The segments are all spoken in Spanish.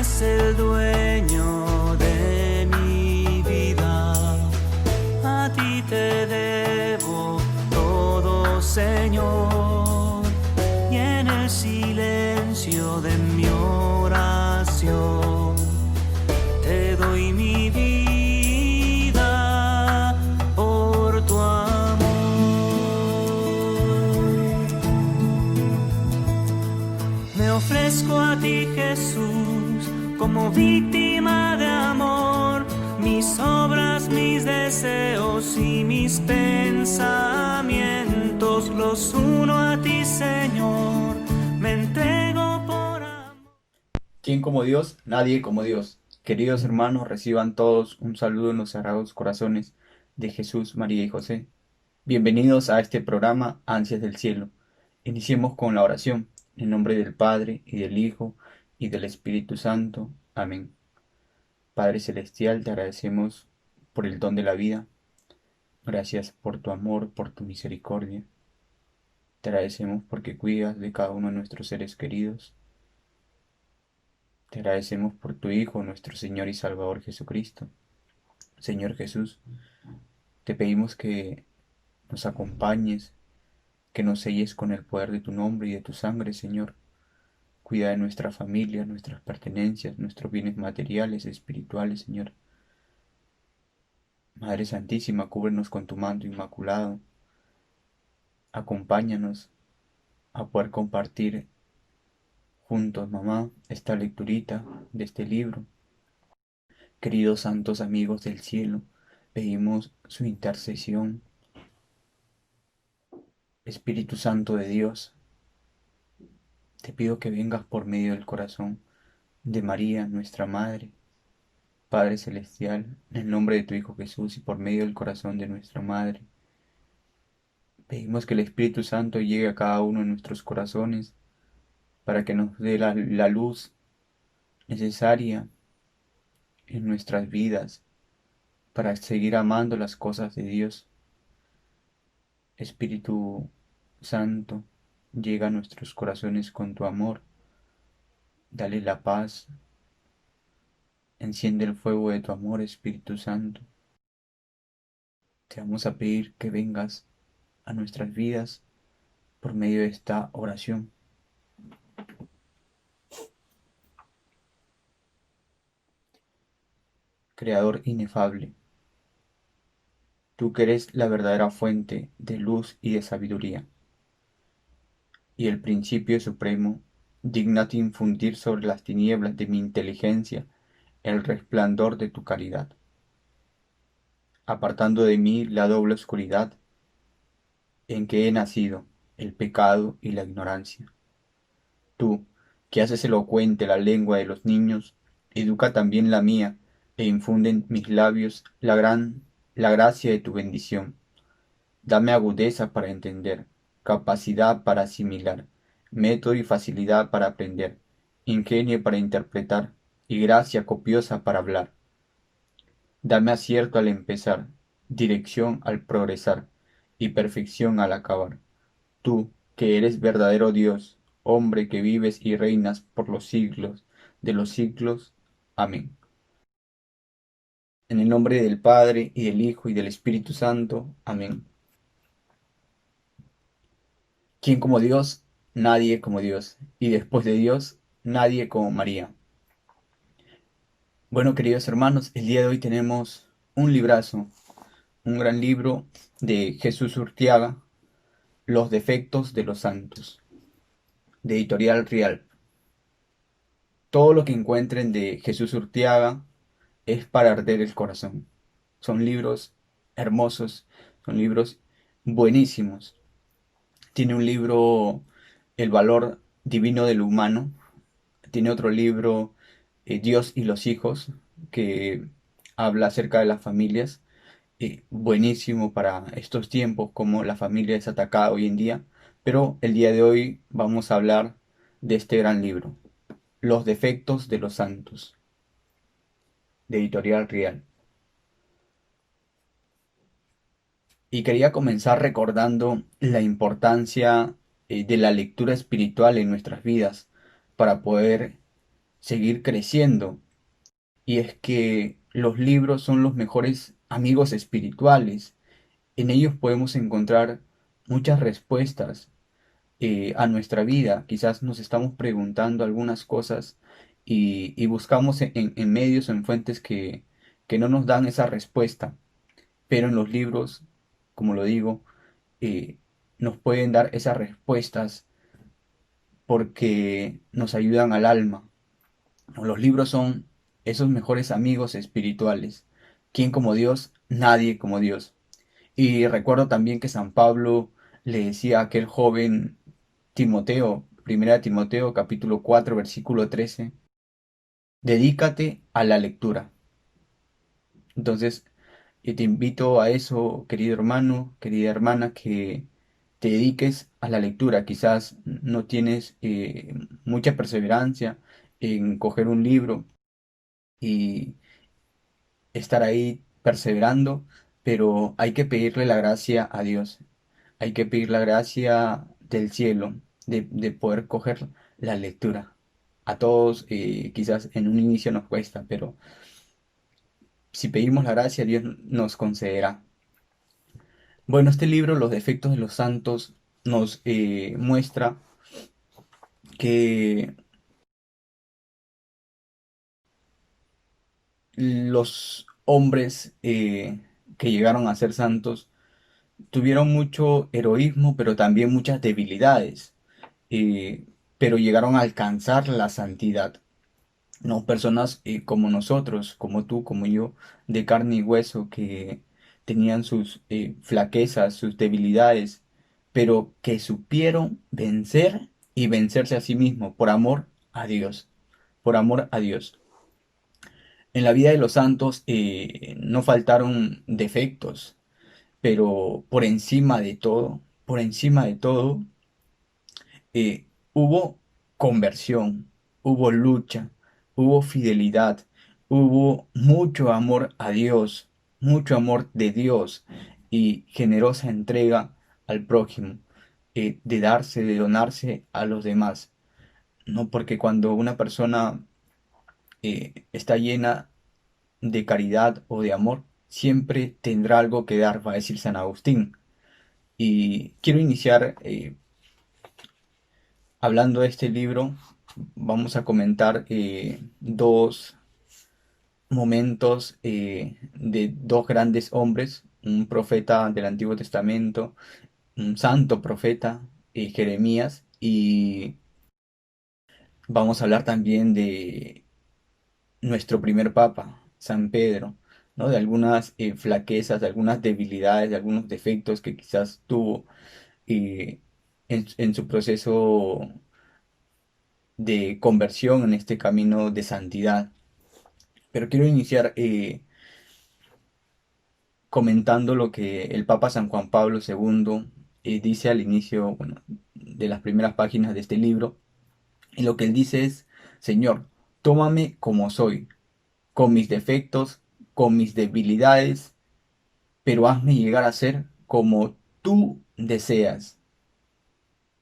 es el dueño de mi vida. A ti te debo todo, Señor, y en el silencio de mi oración te doy mi vida por tu amor. Me ofrezco a ti, Jesús, como víctima de amor. Mis obras, mis deseos y mis pensamientos los uno a ti, Señor. Me entrego por amor. ¿Quién como Dios? Nadie como Dios. Queridos hermanos, reciban todos un saludo en los sagrados corazones de Jesús, María y José. Bienvenidos a este programa Ansias del Cielo. Iniciemos con la oración, en nombre del Padre, y del Hijo, y del Espíritu Santo. Amén. Padre Celestial, te agradecemos por el don de la vida. Gracias por tu amor, por tu misericordia. Te agradecemos porque cuidas de cada uno de nuestros seres queridos. Te agradecemos por tu Hijo, nuestro Señor y Salvador Jesucristo. Señor Jesús, te pedimos que nos acompañes, que nos selles con el poder de tu nombre y de tu sangre, Señor. Cuida de nuestra familia, nuestras pertenencias, nuestros bienes materiales, espirituales, Señor. Madre Santísima, cúbrenos con tu manto inmaculado. Acompáñanos a poder compartir juntos, mamá, esta lecturita de este libro. Queridos santos amigos del cielo, pedimos su intercesión. Espíritu Santo de Dios, te pido que vengas por medio del corazón de María, nuestra Madre, Padre Celestial, en el nombre de tu Hijo Jesús y por medio del corazón de nuestra Madre. Pedimos que el Espíritu Santo llegue a cada uno de nuestros corazones para que nos dé la luz necesaria en nuestras vidas para seguir amando las cosas de Dios. Espíritu Santo, llega a nuestros corazones con tu amor. Dale la paz. Enciende el fuego de tu amor, Espíritu Santo. Te vamos a pedir que vengas a nuestras vidas por medio de esta oración. Creador inefable, tú que eres la verdadera fuente de luz y de sabiduría, y el principio supremo, dígnate infundir sobre las tinieblas de mi inteligencia el resplandor de tu caridad, apartando de mí la doble oscuridad en que he nacido, el pecado y la ignorancia. Tú, que haces elocuente la lengua de los niños, educa también la mía, e infunde en mis labios la gracia de tu bendición. Dame agudeza para entender, capacidad para asimilar, método y facilidad para aprender, ingenio para interpretar, y gracia copiosa para hablar. Dame acierto al empezar, dirección al progresar, y perfección al acabar. Tú, que eres verdadero Dios, hombre que vives y reinas por los siglos de los siglos. Amén. En el nombre del Padre, y del Hijo, y del Espíritu Santo. Amén. ¿Quién como Dios? Nadie como Dios. Y después de Dios, nadie como María. Bueno, queridos hermanos, el día de hoy tenemos un librazo, un gran libro de Jesús Urtiaga, Los defectos de los santos, de Editorial Rial. Todo lo que encuentren de Jesús Urtiaga es para arder el corazón. Son libros hermosos, son libros buenísimos. Tiene un libro, El valor divino del humano. Tiene otro libro, Dios y los hijos, que habla acerca de las familias. Buenísimo para estos tiempos, como la familia es atacada hoy en día. Pero el día de hoy vamos a hablar de este gran libro, Los defectos de los santos, de Editorial Rial. Y quería comenzar recordando la importancia de la lectura espiritual en nuestras vidas para poder seguir creciendo. Y es que los libros son los mejores amigos espirituales. En ellos podemos encontrar muchas respuestas a nuestra vida. Quizás nos estamos preguntando algunas cosas y buscamos en medios o en fuentes que no nos dan esa respuesta. Pero en los libros, como lo digo, eh, nos pueden dar esas respuestas porque nos ayudan al alma. Los libros son esos mejores amigos espirituales. ¿Quién como Dios? Nadie como Dios. Y recuerdo también que San Pablo le decía a aquel joven Timoteo, primera de Timoteo capítulo 4 versículo 13, dedícate a la lectura. Entonces, te invito a eso, querido hermano, querida hermana, que te dediques a la lectura. Quizás no tienes mucha perseverancia en coger un libro y estar ahí perseverando, pero hay que pedirle la gracia a Dios. Hay que pedir la gracia del cielo de poder coger la lectura. A todos quizás en un inicio nos cuesta, pero si pedimos la gracia, Dios nos concederá. Bueno, este libro, Los defectos de los santos, nos muestra que los hombres que llegaron a ser santos tuvieron mucho heroísmo, pero también muchas debilidades, eh, pero llegaron a alcanzar la santidad. No, personas como nosotros, como tú, como yo, de carne y hueso, que tenían sus flaquezas, sus debilidades, pero que supieron vencer y vencerse a sí mismo por amor a Dios, por amor a Dios. En la vida de los santos no faltaron defectos, pero por encima de todo, hubo conversión, hubo lucha, hubo fidelidad, hubo mucho amor a Dios, mucho amor de Dios y generosa entrega al prójimo, de darse, de donarse a los demás. No, porque cuando una persona está llena de caridad o de amor, siempre tendrá algo que dar, va a decir San Agustín. Y quiero iniciar hablando de este libro. Vamos a comentar dos momentos de dos grandes hombres, un profeta del Antiguo Testamento, un santo profeta, Jeremías, y vamos a hablar también de nuestro primer papa, San Pedro, ¿no? De algunas flaquezas, de algunas debilidades, de algunos defectos que quizás tuvo eh, en su proceso de conversión en este camino de santidad. Pero quiero iniciar comentando lo que el Papa San Juan Pablo II dice al inicio, bueno, de las primeras páginas de este libro. Y lo que él dice es: Señor, tómame como soy, con mis defectos, con mis debilidades, pero hazme llegar a ser como tú deseas.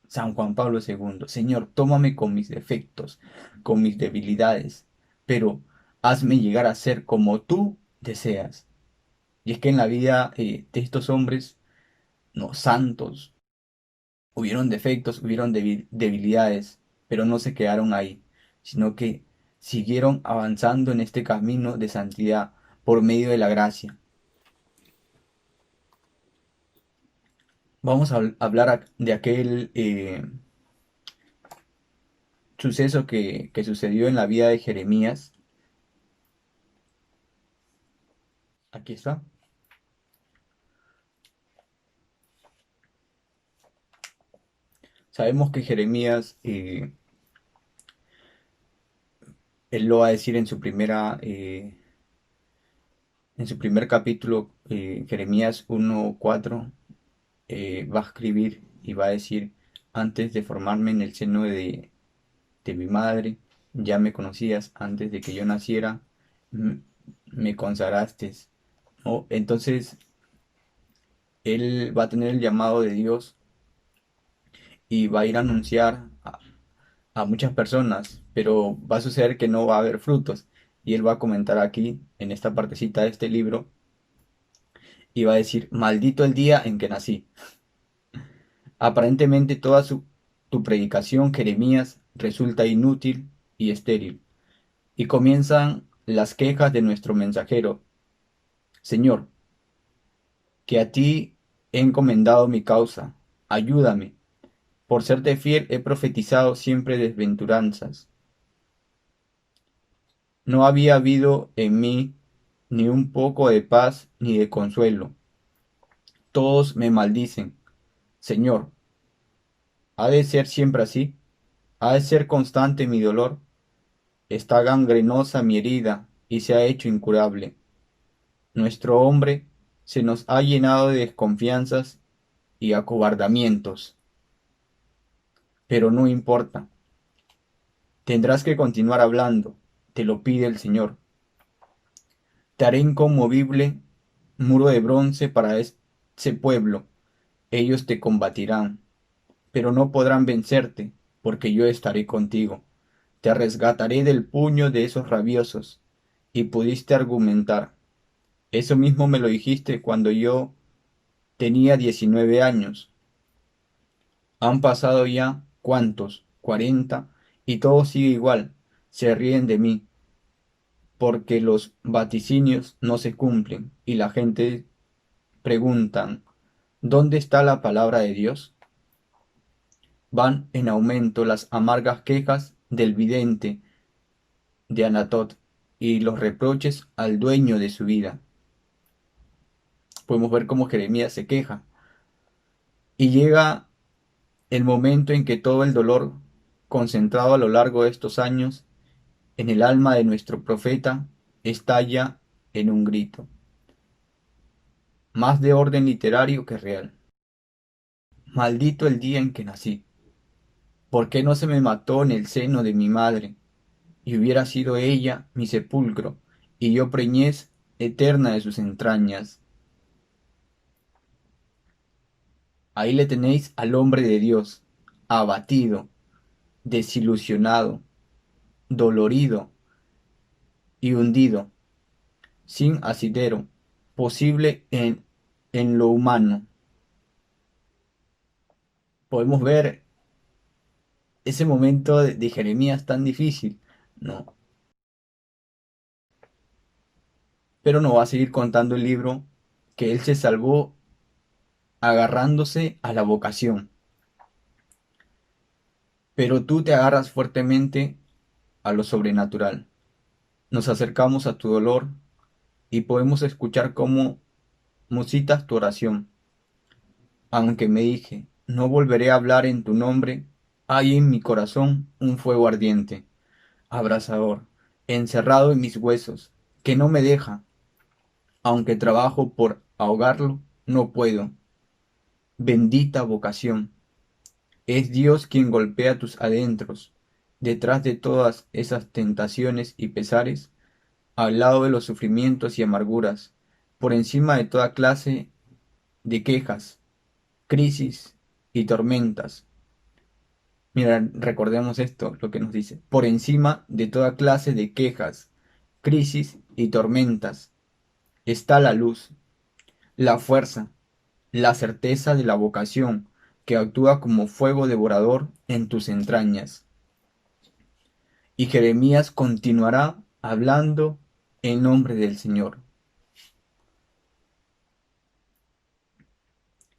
San Juan Pablo II, Señor, tómame con mis defectos, con mis debilidades, pero hazme llegar a ser como tú deseas. Y es que en la vida de estos hombres, no santos, hubieron defectos, hubieron debilidades, pero no se quedaron ahí, sino que siguieron avanzando en este camino de santidad por medio de la gracia. Vamos a hablar de aquel suceso que sucedió en la vida de Jeremías. Aquí está. Sabemos que Jeremías, él lo va a decir en su primer capítulo, Jeremías 1:4, va a escribir y va a decir: antes de formarme en el seno de mi madre, ya me conocías, antes de que yo naciera, m- me consagraste, ¿no? Entonces, él va a tener el llamado de Dios y va a ir a anunciar a muchas personas, pero va a suceder que no va a haber frutos. Y él va a comentar aquí, en esta partecita de este libro, y va a decir, maldito el día en que nací. Aparentemente tu predicación, Jeremías, resulta inútil y estéril. Y comienzan las quejas de nuestro mensajero. Señor, que a ti he encomendado mi causa, ayúdame. Por serte fiel he profetizado siempre desventuranzas. No había habido en mí ni un poco de paz ni de consuelo. Todos me maldicen. Señor, ¿ha de ser siempre así? ¿Ha de ser constante mi dolor? Está gangrenosa mi herida y se ha hecho incurable. Nuestro hombre se nos ha llenado de desconfianzas y acobardamientos. Pero no importa. Tendrás que continuar hablando. Te lo pide el Señor. Te haré inconmovible muro de bronce para ese pueblo. Ellos te combatirán, pero no podrán vencerte, porque yo estaré contigo. Te resgataré del puño de esos rabiosos. Y pudiste argumentar. Eso mismo me lo dijiste cuando yo tenía 19 años. Han pasado ya, ¿cuántos? 40, y todo sigue igual. Se ríen de mí, porque los vaticinios no se cumplen, y la gente preguntan, ¿dónde está la palabra de Dios? Van en aumento las amargas quejas del vidente de Anatot y los reproches al dueño de su vida. Podemos ver cómo Jeremías se queja. Y llega el momento en que todo el dolor concentrado a lo largo de estos años en el alma de nuestro profeta estalla en un grito, más de orden literario que real. Maldito el día en que nací. ¿Por qué no se me mató en el seno de mi madre? Y hubiera sido ella mi sepulcro, y yo preñez eterna de sus entrañas. Ahí le tenéis al hombre de Dios, abatido, desilusionado, dolorido y hundido, sin asidero posible en lo humano. Podemos ver ese momento de Jeremías tan difícil, ¿no? Pero no va a seguir contando el libro que él se salvó agarrándose a la vocación. Pero tú te agarras fuertemente a lo sobrenatural. Nos acercamos a tu dolor y podemos escuchar cómo musitas tu oración. Aunque me dije, no volveré a hablar en tu nombre, hay en mi corazón un fuego ardiente, abrasador, encerrado en mis huesos, que no me deja, aunque trabajo por ahogarlo, no puedo. Bendita vocación. Es Dios quien golpea tus adentros, detrás de todas esas tentaciones y pesares, al lado de los sufrimientos y amarguras, por encima de toda clase de quejas, crisis y tormentas. Mira, recordemos esto, lo que nos dice. Por encima de toda clase de quejas, crisis y tormentas está la luz, la fuerza, la certeza de la vocación que actúa como fuego devorador en tus entrañas. Y Jeremías continuará hablando en nombre del Señor.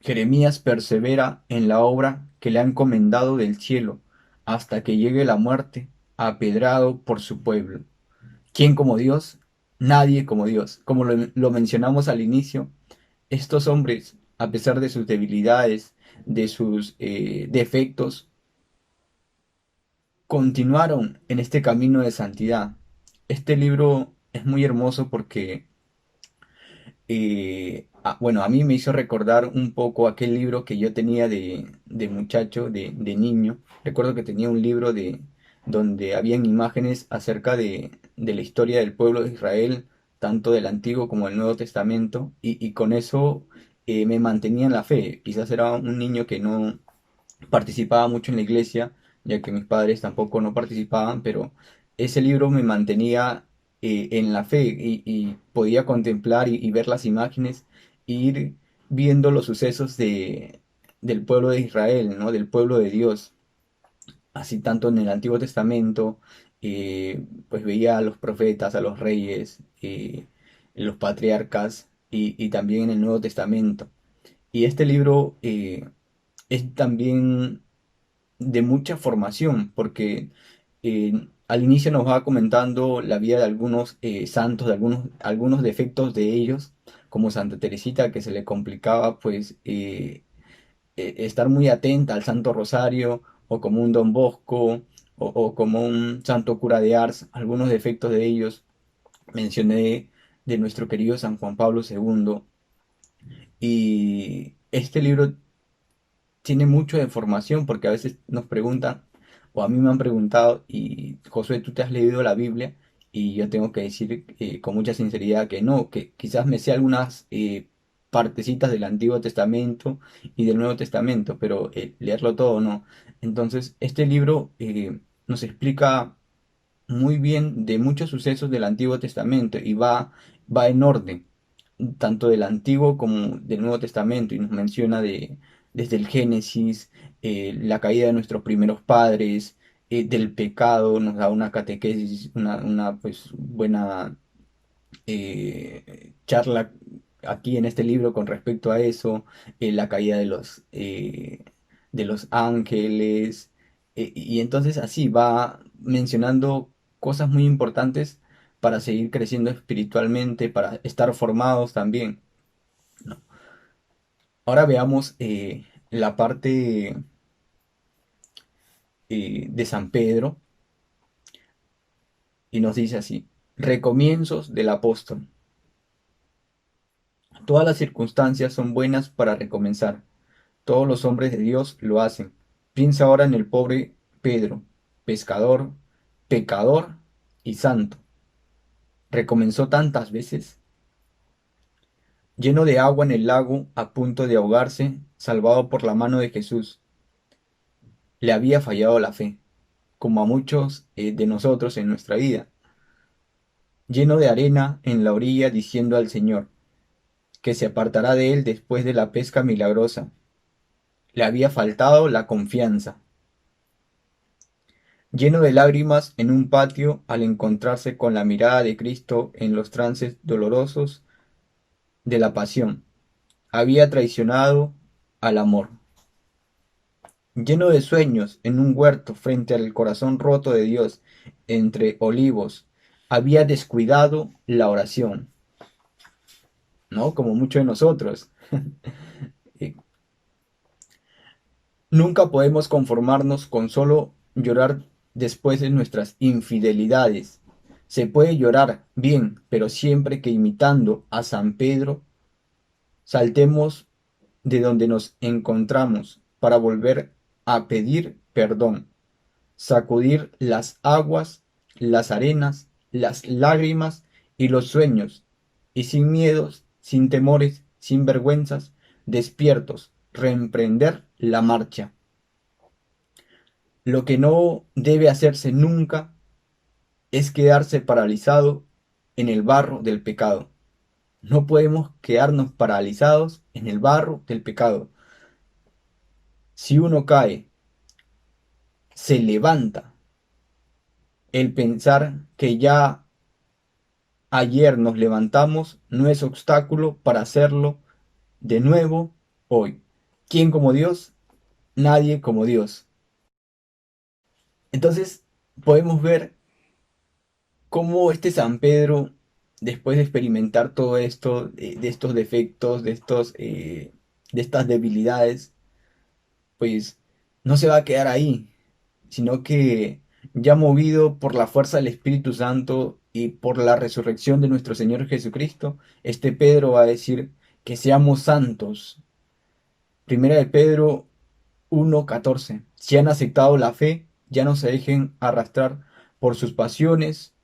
Jeremías persevera en la obra que le ha encomendado del cielo hasta que llegue la muerte, apedrado por su pueblo. ¿Quién como Dios? Nadie como Dios. Como lo mencionamos al inicio, estos hombres, a pesar de sus debilidades, de sus defectos, continuaron en este camino de santidad. Este libro es muy hermoso porque bueno, a mí me hizo recordar un poco aquel libro que yo tenía de muchacho, de niño. Recuerdo que tenía un libro donde habían imágenes acerca de la historia del pueblo de Israel, tanto del Antiguo como del Nuevo Testamento, y con eso me mantenía en la fe. Quizás era un niño que no participaba mucho en la iglesia, ya que mis padres tampoco no participaban, pero ese libro me mantenía en la fe y podía contemplar y ver las imágenes e ir viendo los sucesos del pueblo de Israel, ¿no? Del pueblo de Dios. Así tanto en el Antiguo Testamento, pues veía a los profetas, a los reyes, los patriarcas y también en el Nuevo Testamento. Y este libro es también de mucha formación, porque al inicio nos va comentando la vida de algunos santos, de algunos defectos de ellos, como Santa Teresita, que se le complicaba pues estar muy atenta al Santo Rosario, o como un Don Bosco, o como un Santo Cura de Ars, algunos defectos de ellos mencioné de nuestro querido San Juan Pablo II. Y este libro tiene mucho de formación porque a veces nos preguntan, o a mí me han preguntado, y Josué, ¿tú te has leído la Biblia? Y yo tengo que decir con mucha sinceridad que no, que quizás me sé algunas partecitas del Antiguo Testamento y del Nuevo Testamento, pero leerlo todo no. Entonces, este libro nos explica muy bien de muchos sucesos del Antiguo Testamento y va en orden, tanto del Antiguo como del Nuevo Testamento, y nos menciona desde el Génesis, la caída de nuestros primeros padres, del pecado, nos da una catequesis, una pues buena charla aquí en este libro con respecto a eso, la caída de los ángeles, y entonces así va mencionando cosas muy importantes para seguir creciendo espiritualmente, para estar formados también, ¿no? Ahora veamos la parte de San Pedro, y nos dice así: recomienzos del apóstol. Todas las circunstancias son buenas para recomenzar. Todos los hombres de Dios lo hacen. Piensa ahora en el pobre Pedro, pescador, pecador y santo. Recomenzó tantas veces, lleno de agua en el lago, a punto de ahogarse, salvado por la mano de Jesús. Le había fallado la fe, como a muchos de nosotros en nuestra vida. Lleno de arena en la orilla, diciendo al Señor que se apartará de él después de la pesca milagrosa. Le había faltado la confianza. Lleno de lágrimas en un patio al encontrarse con la mirada de Cristo en los trances dolorosos de la pasión. Había traicionado al amor. Lleno de sueños en un huerto frente al corazón roto de Dios entre olivos. Había descuidado la oración, ¿no? Como muchos de nosotros. Eh, Nunca podemos conformarnos con solo llorar después de nuestras infidelidades. Se puede llorar bien, pero siempre que, imitando a San Pedro, saltemos de donde nos encontramos para volver a pedir perdón, sacudir las aguas, las arenas, las lágrimas y los sueños, y sin miedos, sin temores, sin vergüenzas, despiertos, reemprender la marcha. Lo que no debe hacerse nunca es quedarse paralizado en el barro del pecado. No podemos quedarnos paralizados en el barro del pecado. Si uno cae, se levanta. El pensar que ya ayer nos levantamos no es obstáculo para hacerlo de nuevo hoy. ¿Quién como Dios? Nadie como Dios. Entonces podemos ver cómo este San Pedro, después de experimentar todo esto, de estos defectos, de estas debilidades, pues no se va a quedar ahí, sino que ya movido por la fuerza del Espíritu Santo y por la resurrección de nuestro Señor Jesucristo, este Pedro va a decir que seamos santos. Primera de Pedro 1:14. Si han aceptado la fe, ya no se dejen arrastrar por sus pasiones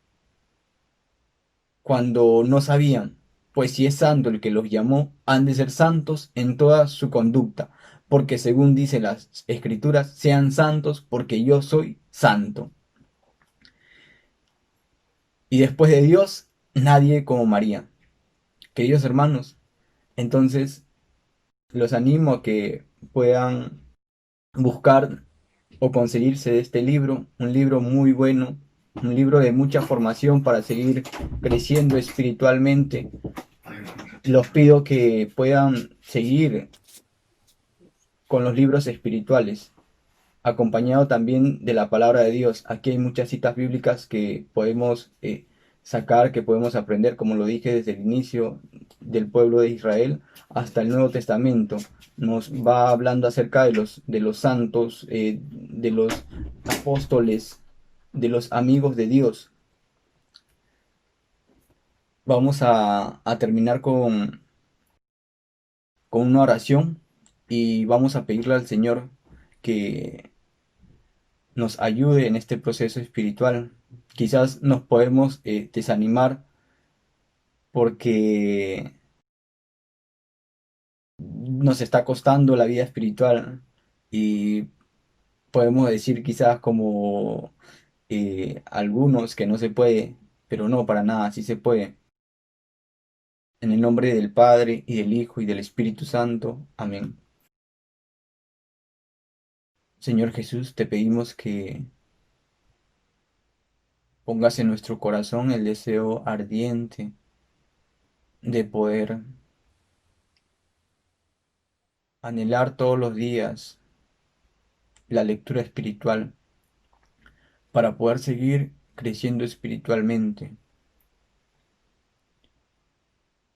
cuando no sabían, pues si es santo el que los llamó, han de ser santos en toda su conducta, porque según dicen las escrituras, sean santos porque yo soy santo. Y después de Dios, nadie como María. Queridos hermanos, entonces los animo a que puedan buscar o conseguirse de este libro, un libro muy bueno, un libro de mucha formación para seguir creciendo espiritualmente. Los pido que puedan seguir con los libros espirituales, acompañado también de la palabra de Dios. Aquí hay muchas citas bíblicas que podemos sacar, que podemos aprender, como lo dije desde el inicio del pueblo de Israel hasta el Nuevo Testamento. Nos va hablando acerca de los santos, de los apóstoles, de los amigos de Dios. Vamos a terminar con una oración y vamos a pedirle al Señor que nos ayude en este proceso espiritual. Quizás nos podemos desanimar porque nos está costando la vida espiritual y podemos decir quizás como algunos que no se puede, pero no, para nada, sí se puede. En el nombre del Padre y del Hijo y del Espíritu Santo. Amén. Señor Jesús, te pedimos que pongas en nuestro corazón el deseo ardiente de poder anhelar todos los días la lectura espiritual para poder seguir creciendo espiritualmente.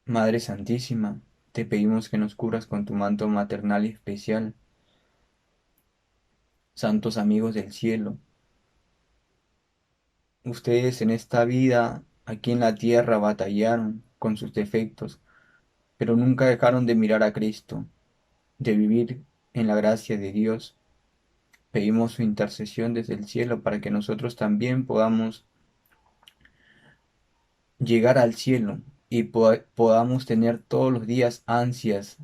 Madre Santísima, te pedimos que nos cubras con tu manto maternal y especial. Santos amigos del cielo, ustedes en esta vida, aquí en la tierra, batallaron con sus defectos, pero nunca dejaron de mirar a Cristo, de vivir en la gracia de Dios. Pedimos su intercesión desde el cielo para que nosotros también podamos llegar al cielo y podamos tener todos los días ansias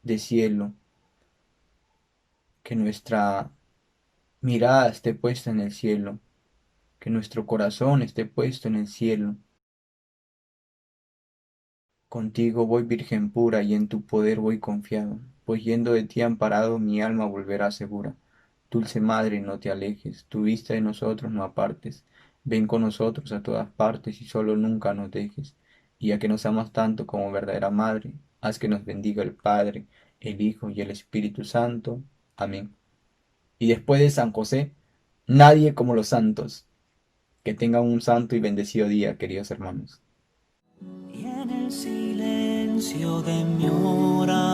de cielo, que nuestra mirada esté puesta en el cielo, que nuestro corazón esté puesto en el cielo. Contigo voy, Virgen pura, y en tu poder voy confiado, pues yendo de ti amparado mi alma volverá segura. Dulce Madre, no te alejes, tu vista de nosotros no apartes, ven con nosotros a todas partes y solo nunca nos dejes. Y ya que nos amas tanto como verdadera Madre, haz que nos bendiga el Padre, el Hijo y el Espíritu Santo. Amén. Y después de San José, nadie como los santos. Que tengan un santo y bendecido día, queridos hermanos. Y en el silencio de mi oración